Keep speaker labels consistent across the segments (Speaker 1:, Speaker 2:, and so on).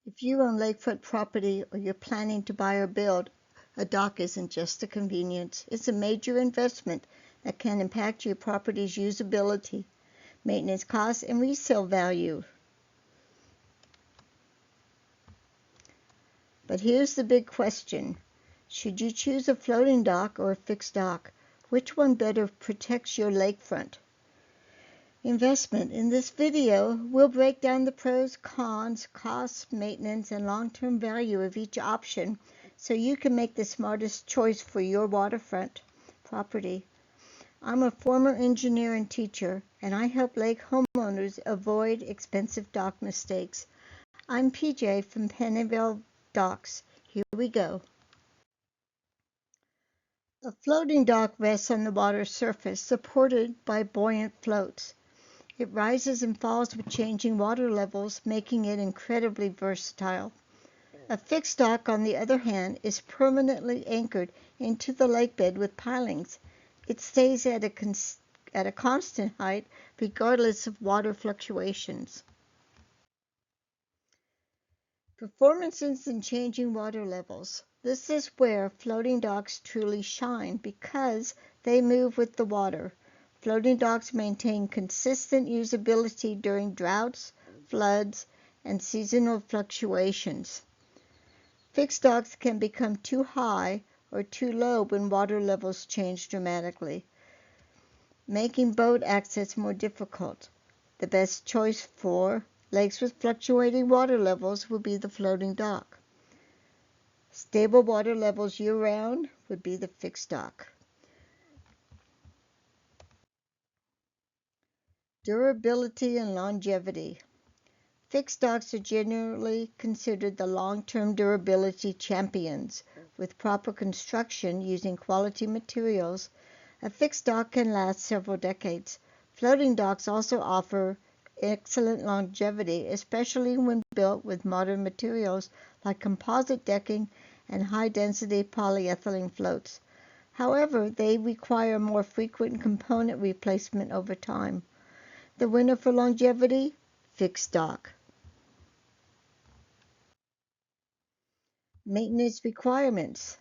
Speaker 1: If you own lakefront property or you're planning to buy or build, a dock isn't just a convenience. It's a major investment that can impact your property's usability, maintenance costs, and resale value. But here's the big question. Should you choose a floating dock or a fixed dock? Which one better protects your lakefront? Investment. In this video, we'll break down the pros, cons, costs, maintenance, and long-term value of each option so you can make the smartest choice for your waterfront property. I'm a former engineer and teacher, and I help lake homeowners avoid expensive dock mistakes. I'm PJ from Pennevale Docks. Here we go. A floating dock rests on the water's surface, supported by buoyant floats. It rises and falls with changing water levels, making it incredibly versatile. A fixed dock, on the other hand, is permanently anchored into the lakebed with pilings. It stays at a constant height, regardless of water fluctuations. Performances in changing water levels. This is where floating docks truly shine because they move with the water. Floating docks maintain consistent usability during droughts, floods, and seasonal fluctuations. Fixed docks can become too high or too low when water levels change dramatically, making boat access more difficult. The best choice for lakes with fluctuating water levels would be the floating dock. Stable water levels year-round would be the fixed dock. Durability and longevity. Fixed docks are generally considered the long-term durability champions. With proper construction using quality materials, a fixed dock can last several decades. Floating docks also offer excellent longevity, especially when built with modern materials like composite decking and high-density polyethylene floats. However, they require more frequent component replacement over time. The winner for longevity? Fixed dock. Maintenance requirements.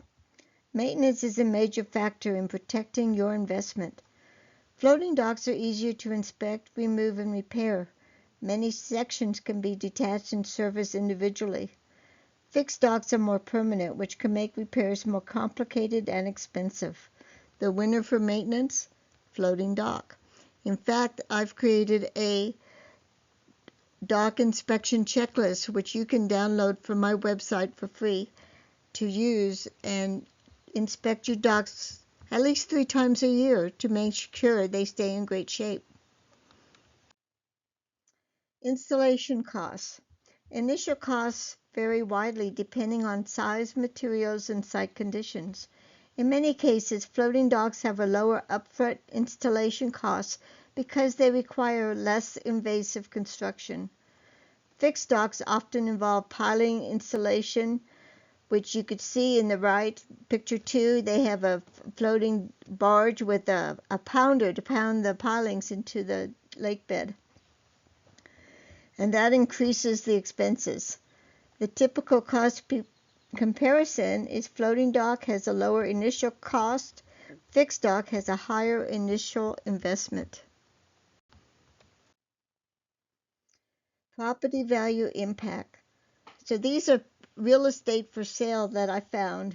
Speaker 1: Maintenance is a major factor in protecting your investment. Floating docks are easier to inspect, remove, and repair. Many sections can be detached and serviced individually. Fixed docks are more permanent, which can make repairs more complicated and expensive. The winner for maintenance? Floating dock. In fact, I've created a dock inspection checklist, which you can download from my website for free to use and inspect your docks at least 3 times a year to make sure they stay in great shape. Installation costs. Initial costs vary widely depending on size, materials, and site conditions. In many cases, floating docks have a lower upfront installation cost because they require less invasive construction. Fixed docks often involve piling installation, which you could see in the right picture 2. They have a floating barge with a pounder to pound the pilings into the lake bed, and that increases the expenses. The typical cost comparison is floating dock has a lower initial cost, fixed dock has a higher initial investment. Property value impact. So these are real estate for sale that I found.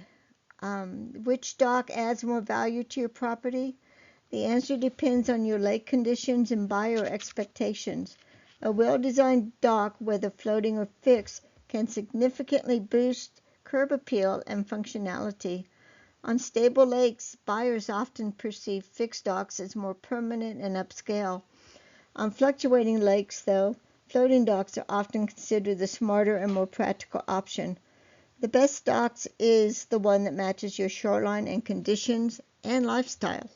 Speaker 1: Which dock adds more value to your property? The answer depends on your lake conditions and buyer expectations. A well-designed dock, whether floating or fixed, can significantly boost curb appeal and functionality. On stable lakes, buyers often perceive fixed docks as more permanent and upscale. On fluctuating lakes, though, floating docks are often considered the smarter and more practical option. The best docks is the one that matches your shoreline and conditions and lifestyle.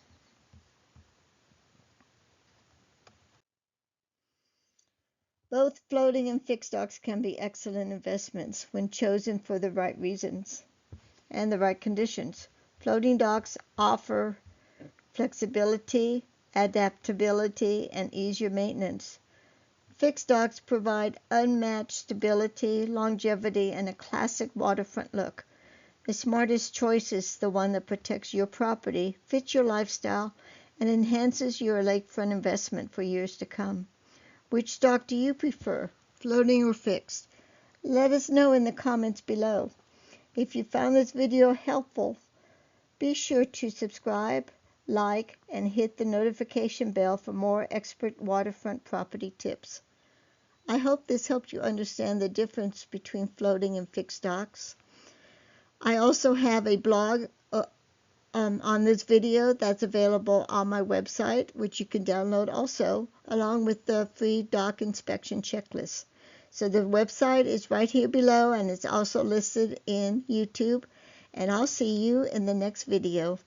Speaker 1: Both floating and fixed docks can be excellent investments when chosen for the right reasons and the right conditions. Floating docks offer flexibility, adaptability, and easier maintenance. Fixed docks provide unmatched stability, longevity, and a classic waterfront look. The smartest choice is the one that protects your property, fits your lifestyle, and enhances your lakefront investment for years to come. Which dock do you prefer, floating or fixed? Let us know in the comments below. If you found this video helpful, be sure to subscribe, like, and hit the notification bell for more expert waterfront property tips. I hope this helped you understand the difference between floating and fixed docks. I also have a blog on this video that's available on my website, which you can download also, along with the free dock inspection checklist. So the website is right here below, and it's also listed in YouTube. And I'll see you in the next video.